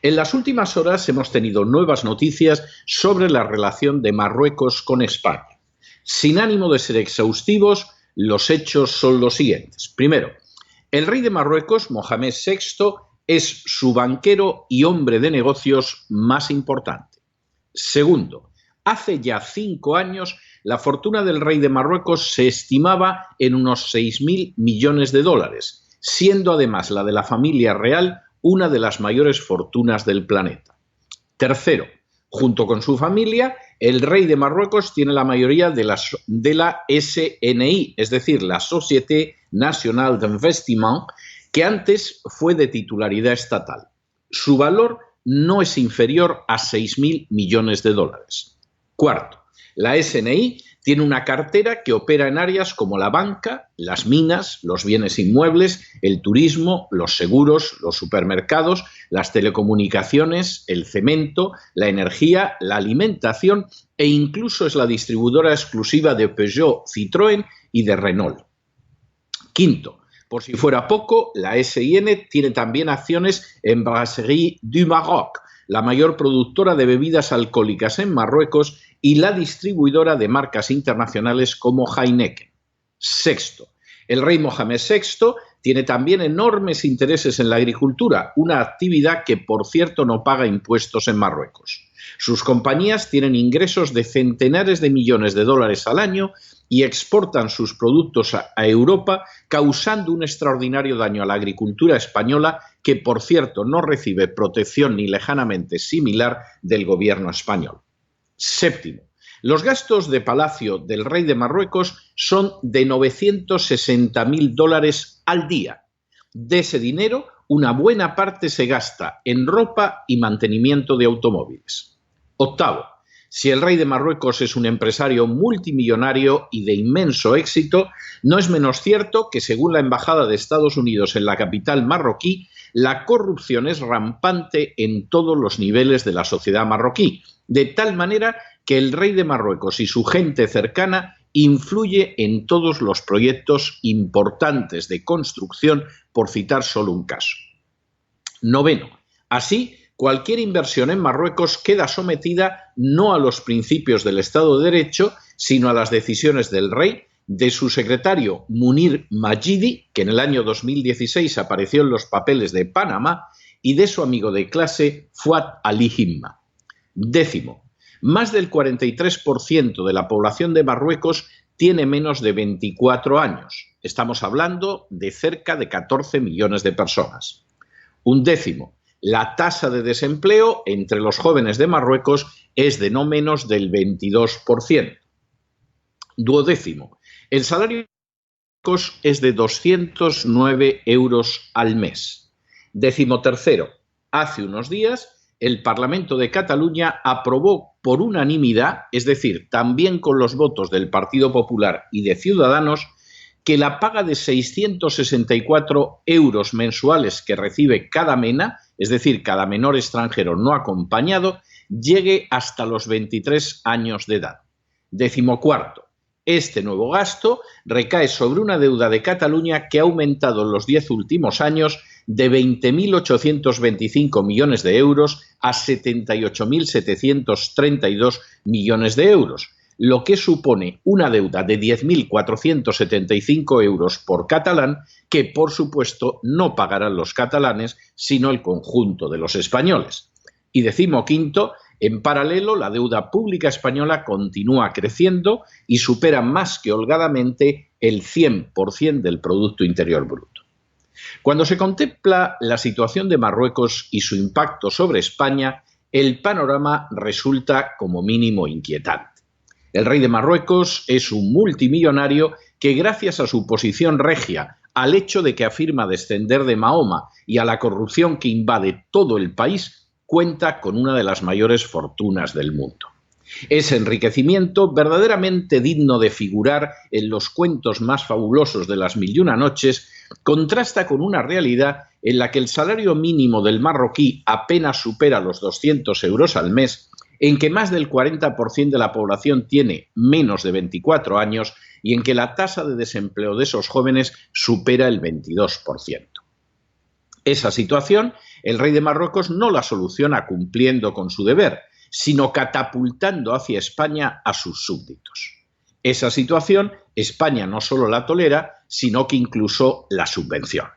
En las últimas horas hemos tenido nuevas noticias sobre la relación de Marruecos con España. Sin ánimo de ser exhaustivos, los hechos son los siguientes. Primero, el rey de Marruecos, Mohamed VI, es su banquero y hombre de negocios más importante. Segundo, hace ya 5 años la fortuna del rey de Marruecos se estimaba en unos 6.000 millones de dólares, siendo además la de la familia real una de las mayores fortunas del planeta. Tercero, junto con su familia, el rey de Marruecos tiene la mayoría de la SNI, es decir, la Société Nationale d'Investissement, que antes fue de titularidad estatal. Su valor no es inferior a 6.000 millones de dólares. Cuarto, la SNI tiene una cartera que opera en áreas como la banca, las minas, los bienes inmuebles, el turismo, los seguros, los supermercados, las telecomunicaciones, el cemento, la energía, la alimentación e incluso es la distribuidora exclusiva de Peugeot, Citroën y de Renault. Quinto, por si fuera poco, la SIN tiene también acciones en Brasserie du Maroc, la mayor productora de bebidas alcohólicas en Marruecos y la distribuidora de marcas internacionales como Heineken. Sexto, el rey Mohamed VI tiene también enormes intereses en la agricultura, una actividad que, por cierto, no paga impuestos en Marruecos. Sus compañías tienen ingresos de centenares de millones de dólares al año y exportan sus productos a Europa, causando un extraordinario daño a la agricultura española que, por cierto, no recibe protección ni lejanamente similar del gobierno español. Séptimo, los gastos de palacio del rey de Marruecos son de 960.000 dólares al día. De ese dinero, una buena parte se gasta en ropa y mantenimiento de automóviles. Octavo, si el rey de Marruecos es un empresario multimillonario y de inmenso éxito, no es menos cierto que, según la Embajada de Estados Unidos en la capital marroquí, la corrupción es rampante en todos los niveles de la sociedad marroquí, de tal manera que el rey de Marruecos y su gente cercana influye en todos los proyectos importantes de construcción, por citar solo un caso. Noveno, así, cualquier inversión en Marruecos queda sometida no a los principios del Estado de Derecho, sino a las decisiones del rey, de su secretario Munir Majidi, que en el año 2016 apareció en los papeles de Panamá, y de su amigo de clase Fouad Ali Himma. Décimo, más del 43% de la población de Marruecos tiene menos de 24 años. Estamos hablando de cerca de 14 millones de personas. Undécimo, la tasa de desempleo entre los jóvenes de Marruecos es de no menos del 22%. Duodécimo, el salario de Marruecos es de 209 euros al mes. Decimotercero, hace unos días el Parlamento de Cataluña aprobó por unanimidad, es decir, también con los votos del Partido Popular y de Ciudadanos, que la paga de 664 euros mensuales que recibe cada MENA, es decir, cada menor extranjero no acompañado, llegue hasta los 23 años de edad. Decimocuarto, este nuevo gasto recae sobre una deuda de Cataluña que ha aumentado en los 10 últimos años de 20.825 millones de euros a 78.732 millones de euros, lo que supone una deuda de 10.475 euros por catalán que, por supuesto, no pagarán los catalanes, sino el conjunto de los españoles. Y decimoquinto, en paralelo, la deuda pública española continúa creciendo y supera más que holgadamente el 100% del Producto Interior Bruto. Cuando se contempla la situación de Marruecos y su impacto sobre España, el panorama resulta como mínimo inquietante. El rey de Marruecos es un multimillonario que, gracias a su posición regia, al hecho de que afirma descender de Mahoma y a la corrupción que invade todo el país, cuenta con una de las mayores fortunas del mundo. Ese enriquecimiento, verdaderamente digno de figurar en los cuentos más fabulosos de las Mil y una noches, contrasta con una realidad en la que el salario mínimo del marroquí apenas supera los 200 euros al mes, en que más del 40% de la población tiene menos de 24 años y en que la tasa de desempleo de esos jóvenes supera el 22%. Esa situación, el rey de Marruecos no la soluciona cumpliendo con su deber, sino catapultando hacia España a sus súbditos. Esa situación, España no solo la tolera, sino que incluso la subvenciona.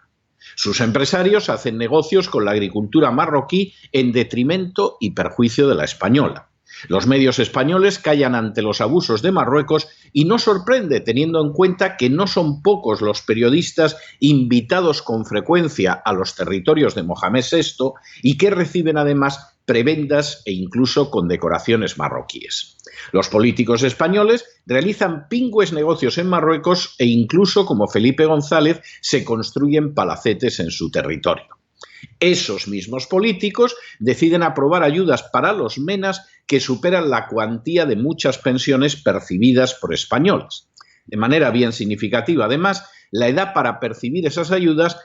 Sus empresarios hacen negocios con la agricultura marroquí en detrimento y perjuicio de la española. Los medios españoles callan ante los abusos de Marruecos y no sorprende teniendo en cuenta que no son pocos los periodistas invitados con frecuencia a los territorios de Mohamed VI y que reciben además prebendas e incluso condecoraciones marroquíes. Los políticos españoles realizan pingües negocios en Marruecos e incluso, como Felipe González, se construyen palacetes en su territorio. Esos mismos políticos deciden aprobar ayudas para los menas que superan la cuantía de muchas pensiones percibidas por españoles. De manera bien significativa, además, la edad para percibir esas ayudas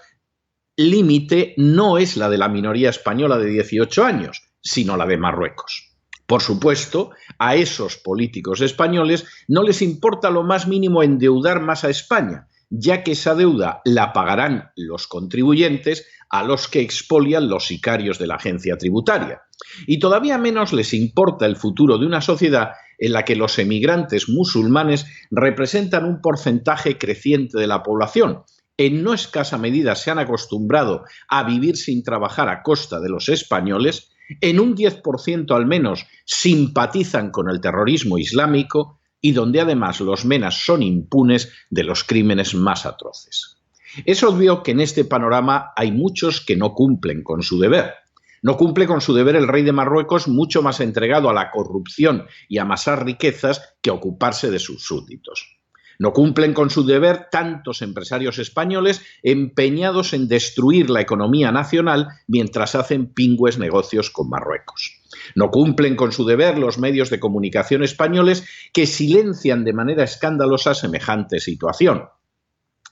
límite no es la de la minoría española de 18 años, sino la de Marruecos. Por supuesto, a esos políticos españoles no les importa lo más mínimo endeudar más a España, ya que esa deuda la pagarán los contribuyentes a los que expolian los sicarios de la agencia tributaria. Y todavía menos les importa el futuro de una sociedad en la que los emigrantes musulmanes representan un porcentaje creciente de la población. En no escasa medida se han acostumbrado a vivir sin trabajar a costa de los españoles, en un 10% al menos simpatizan con el terrorismo islámico y donde además los menas son impunes de los crímenes más atroces. Es obvio que en este panorama hay muchos que no cumplen con su deber. No cumple con su deber el rey de Marruecos, mucho más entregado a la corrupción y a amasar riquezas que a ocuparse de sus súbditos. No cumplen con su deber tantos empresarios españoles empeñados en destruir la economía nacional mientras hacen pingües negocios con Marruecos. No cumplen con su deber los medios de comunicación españoles que silencian de manera escandalosa semejante situación.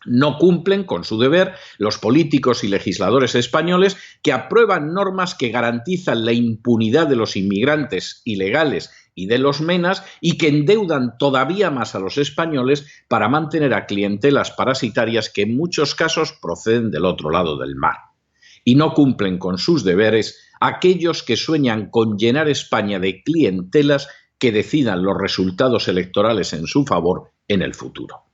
No cumplen con su deber los políticos y legisladores españoles que aprueban normas que garantizan la impunidad de los inmigrantes ilegales y de los menas y que endeudan todavía más a los españoles para mantener a clientelas parasitarias que en muchos casos proceden del otro lado del mar. Y no cumplen con sus deberes aquellos que sueñan con llenar España de clientelas que decidan los resultados electorales en su favor en el futuro.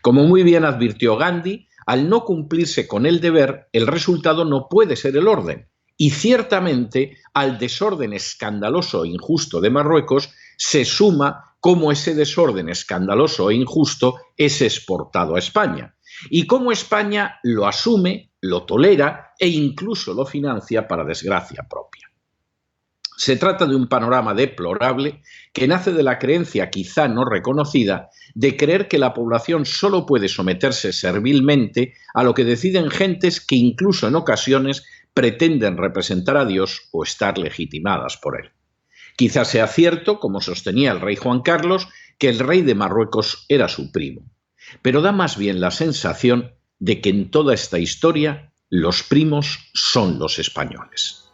Como muy bien advirtió Gandhi, al no cumplirse con el deber, el resultado no puede ser el orden. Y ciertamente al desorden escandaloso e injusto de Marruecos se suma cómo ese desorden escandaloso e injusto es exportado a España. Y cómo España lo asume, lo tolera e incluso lo financia para desgracia propia. Se trata de un panorama deplorable que nace de la creencia quizá no reconocida de creer que la población solo puede someterse servilmente a lo que deciden gentes que incluso en ocasiones pretenden representar a Dios o estar legitimadas por él. Quizás sea cierto, como sostenía el rey Juan Carlos, que el rey de Marruecos era su primo, pero da más bien la sensación de que en toda esta historia los primos son los españoles.